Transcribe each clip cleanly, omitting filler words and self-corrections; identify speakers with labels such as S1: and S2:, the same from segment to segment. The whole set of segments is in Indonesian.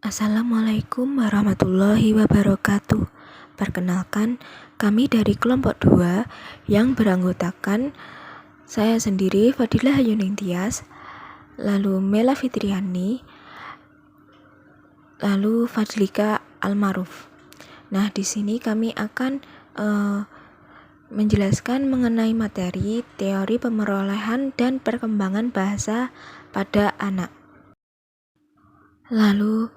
S1: Assalamualaikum warahmatullahi wabarakatuh. Perkenalkan, kami dari kelompok 2 yang beranggotakan saya sendiri, Fadilah Hayuning Tias, lalu Mela Fitriani, lalu Fadlika Almaruf. Nah, di sini kami akan menjelaskan mengenai materi teori pemerolehan dan perkembangan bahasa pada anak. Lalu,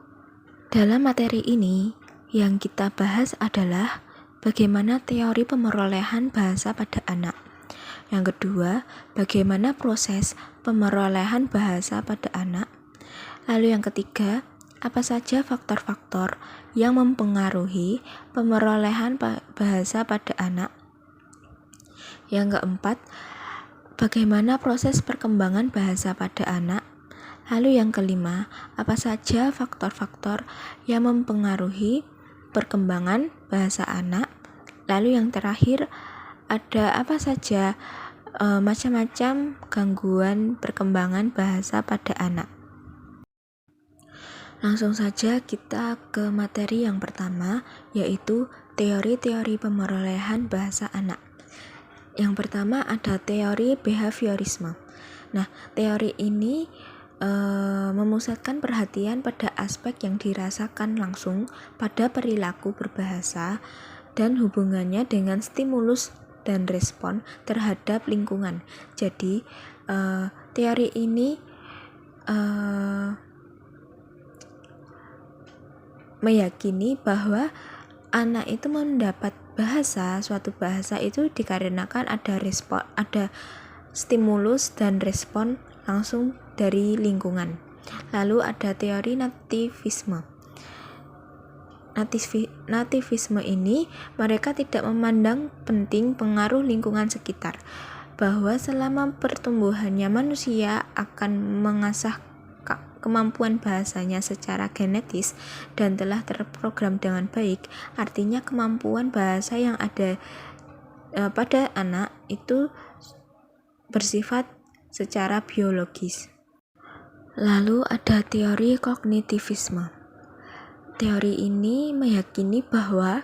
S1: dalam materi ini yang kita bahas adalah bagaimana teori pemerolehan bahasa pada anak. Yang kedua, bagaimana proses pemerolehan bahasa pada anak. Lalu yang ketiga, apa saja faktor-faktor yang mempengaruhi pemerolehan bahasa pada anak. Yang keempat, bagaimana proses perkembangan bahasa pada anak. Lalu yang kelima, apa saja faktor-faktor yang mempengaruhi perkembangan bahasa anak. Lalu yang terakhir, ada apa saja macam-macam gangguan perkembangan bahasa pada anak. Langsung saja kita ke materi yang pertama, yaitu teori-teori pemerolehan bahasa anak. Yang pertama ada teori behaviorisme. Nah, teori ini memusatkan perhatian pada aspek yang dirasakan langsung pada perilaku berbahasa dan hubungannya dengan stimulus dan respon terhadap lingkungan. Jadi, teori ini meyakini bahwa anak itu mendapat suatu bahasa itu dikarenakan ada stimulus dan respon langsung dari lingkungan. Lalu ada teori nativisme. Nativisme ini mereka tidak memandang penting pengaruh lingkungan sekitar, bahwa selama pertumbuhannya manusia akan mengasah kemampuan bahasanya secara genetis dan telah terprogram dengan baik. Artinya kemampuan bahasa yang ada pada anak itu bersifat secara biologis. Lalu ada teori kognitivisme. Teori ini meyakini bahwa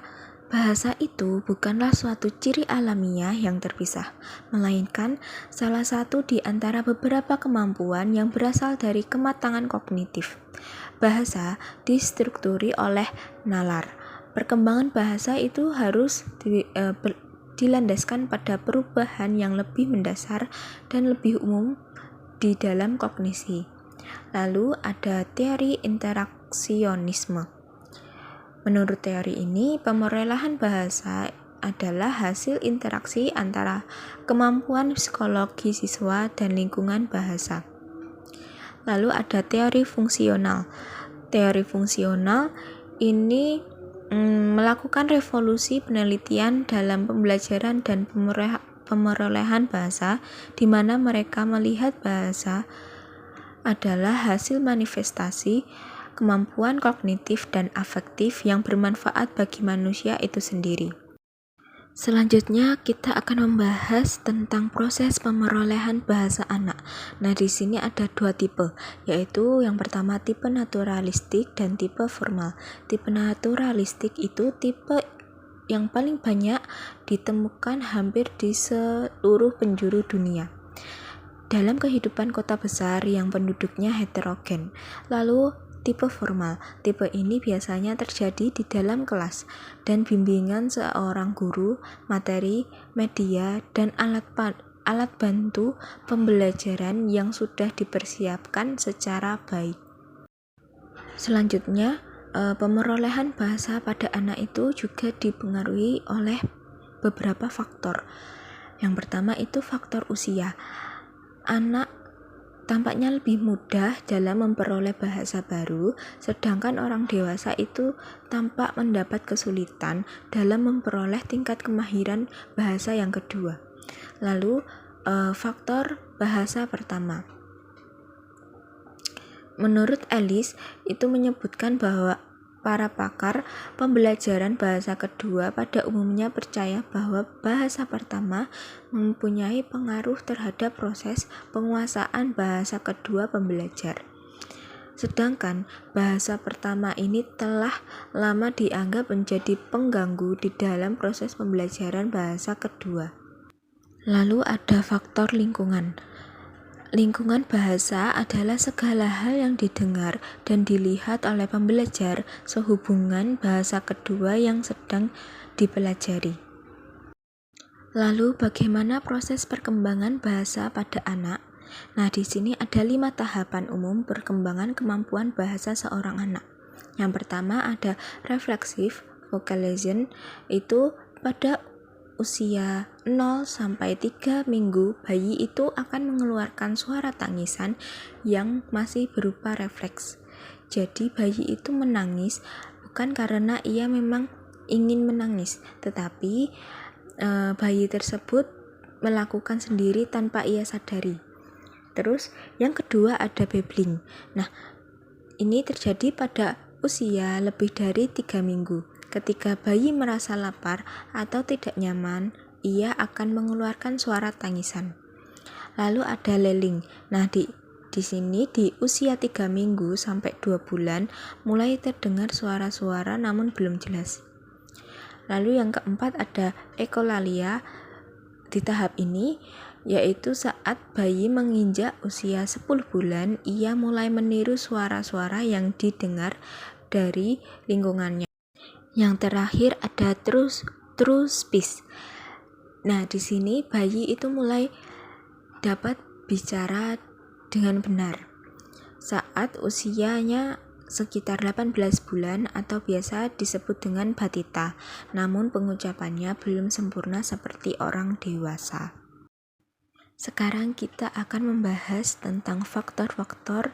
S1: bahasa itu bukanlah suatu ciri alamiah yang terpisah, melainkan salah satu di antara beberapa kemampuan yang berasal dari kematangan kognitif. Bahasa distrukturi oleh nalar. Perkembangan bahasa itu harus dilandaskan pada perubahan yang lebih mendasar dan lebih umum di dalam kognisi. Lalu ada teori interaksionisme. Menurut teori ini, pemerolehan bahasa adalah hasil interaksi antara kemampuan psikologi siswa dan lingkungan bahasa. Lalu ada teori fungsional. Teori fungsional ini melakukan revolusi penelitian dalam pembelajaran dan pemerolehan bahasa, di mana mereka melihat bahasa adalah hasil manifestasi kemampuan kognitif dan afektif yang bermanfaat bagi manusia itu sendiri. Selanjutnya kita akan membahas tentang proses pemerolehan bahasa anak. Nah, di sini ada dua tipe, yaitu yang pertama tipe naturalistik dan tipe formal. Tipe naturalistik itu tipe yang paling banyak ditemukan hampir di seluruh penjuru dunia dalam kehidupan kota besar yang penduduknya heterogen. Lalu tipe formal. Tipe ini biasanya terjadi di dalam kelas dan bimbingan seorang guru, materi, media, dan alat bantu pembelajaran yang sudah dipersiapkan secara baik. Selanjutnya, pemerolehan bahasa pada anak itu juga dipengaruhi oleh beberapa faktor. Yang pertama itu faktor usia. Anak tampaknya lebih mudah dalam memperoleh bahasa baru, sedangkan orang dewasa itu tampak mendapat kesulitan dalam memperoleh tingkat kemahiran bahasa yang kedua. Lalu, faktor bahasa pertama. Menurut Ellis, itu menyebutkan bahwa para pakar pembelajaran bahasa kedua pada umumnya percaya bahwa bahasa pertama mempunyai pengaruh terhadap proses penguasaan bahasa kedua pembelajar. Sedangkan bahasa pertama ini telah lama dianggap menjadi pengganggu di dalam proses pembelajaran bahasa kedua. Lalu ada faktor lingkungan. Lingkungan bahasa adalah segala hal yang didengar dan dilihat oleh pembelajar sehubungan bahasa kedua yang sedang dipelajari. Lalu bagaimana proses perkembangan bahasa pada anak? Nah, di sini ada 5 tahapan umum perkembangan kemampuan bahasa seorang anak. Yang pertama ada reflexive vocalization, itu pada usia 0 sampai 3 minggu bayi itu akan mengeluarkan suara tangisan yang masih berupa refleks. Jadi bayi itu menangis bukan karena ia memang ingin menangis, tetapi bayi tersebut melakukan sendiri tanpa ia sadari. Terus yang kedua ada babbling. Nah, ini terjadi pada usia lebih dari 3 minggu. Ketika bayi merasa lapar atau tidak nyaman, ia akan mengeluarkan suara tangisan. Lalu ada lailing. Nah, di sini di usia 3 minggu sampai 2 bulan mulai terdengar suara-suara namun belum jelas. Lalu yang keempat ada echolalia. Di tahap ini yaitu saat bayi menginjak usia 10 bulan, ia mulai meniru suara-suara yang didengar dari lingkungannya. Yang terakhir ada true speech. Nah, di sini bayi itu mulai dapat bicara dengan benar saat usianya sekitar 18 bulan atau biasa disebut dengan batita, namun pengucapannya belum sempurna seperti orang dewasa. Sekarang kita akan membahas tentang faktor-faktor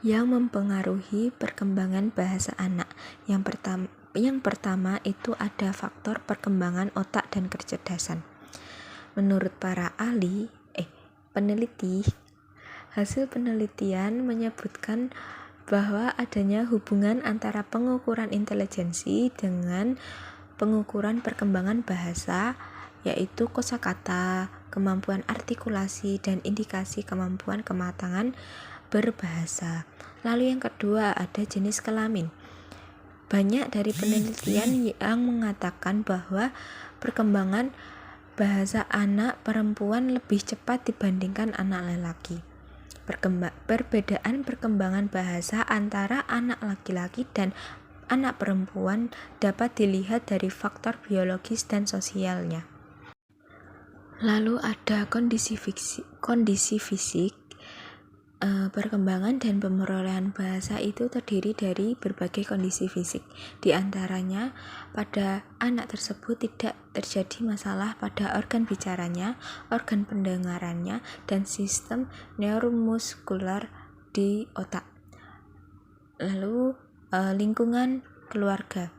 S1: yang mempengaruhi perkembangan bahasa anak. Yang pertama itu ada faktor perkembangan otak dan kecerdasan. Menurut para peneliti, hasil penelitian menyebutkan bahwa adanya hubungan antara pengukuran intelijensi dengan pengukuran perkembangan bahasa, yaitu kosakata, kemampuan artikulasi, dan indikasi kemampuan kematangan berbahasa. Lalu yang kedua ada jenis kelamin. Banyak dari penelitian yang mengatakan bahwa perkembangan bahasa anak perempuan lebih cepat dibandingkan anak lelaki. Perbedaan perkembangan bahasa antara anak laki-laki dan anak perempuan dapat dilihat dari faktor biologis dan sosialnya. Lalu ada kondisi fisik. Perkembangan dan pemerolehan bahasa itu terdiri dari berbagai kondisi fisik. Di antaranya, pada anak tersebut tidak terjadi masalah pada organ bicaranya, organ pendengarannya, dan sistem neuromuskular di otak. Lalu lingkungan keluarga.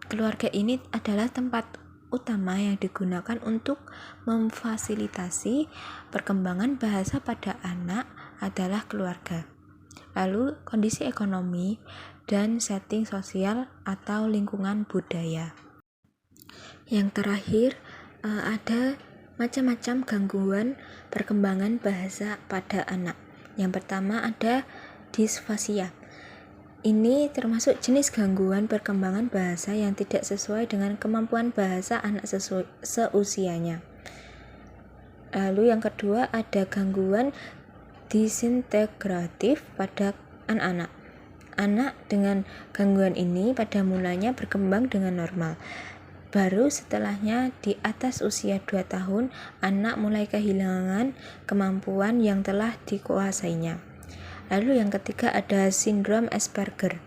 S1: Keluarga ini adalah tempat utama yang digunakan untuk memfasilitasi perkembangan bahasa pada anak adalah keluarga. Lalu kondisi ekonomi dan setting sosial atau lingkungan budaya. Yang terakhir ada macam-macam gangguan perkembangan bahasa pada anak. Yang pertama ada disfasia. Ini termasuk jenis gangguan perkembangan bahasa yang tidak sesuai dengan kemampuan bahasa anak seusianya. Lalu yang kedua ada gangguan disintegratif pada anak-anak. Anak dengan gangguan ini pada mulanya berkembang dengan normal. Baru setelahnya di atas usia 2 tahun, anak mulai kehilangan kemampuan yang telah dikuasainya. Lalu yang ketiga ada sindrom Asperger.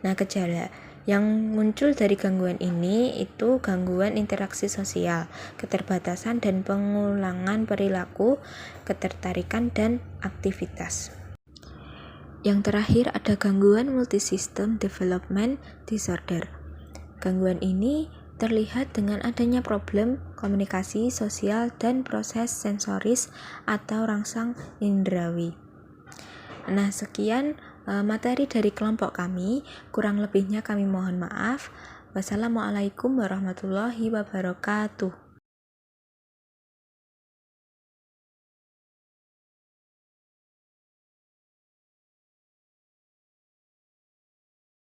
S1: Nah, gejala yang muncul dari gangguan ini itu gangguan interaksi sosial, keterbatasan dan pengulangan perilaku, ketertarikan dan aktivitas. Yang terakhir ada gangguan multisystem development disorder. Gangguan ini terlihat dengan adanya problem komunikasi sosial dan proses sensoris atau rangsang indrawi. Nah, sekian materi dari kelompok kami. Kurang lebihnya kami mohon maaf. Wassalamualaikum warahmatullahi wabarakatuh.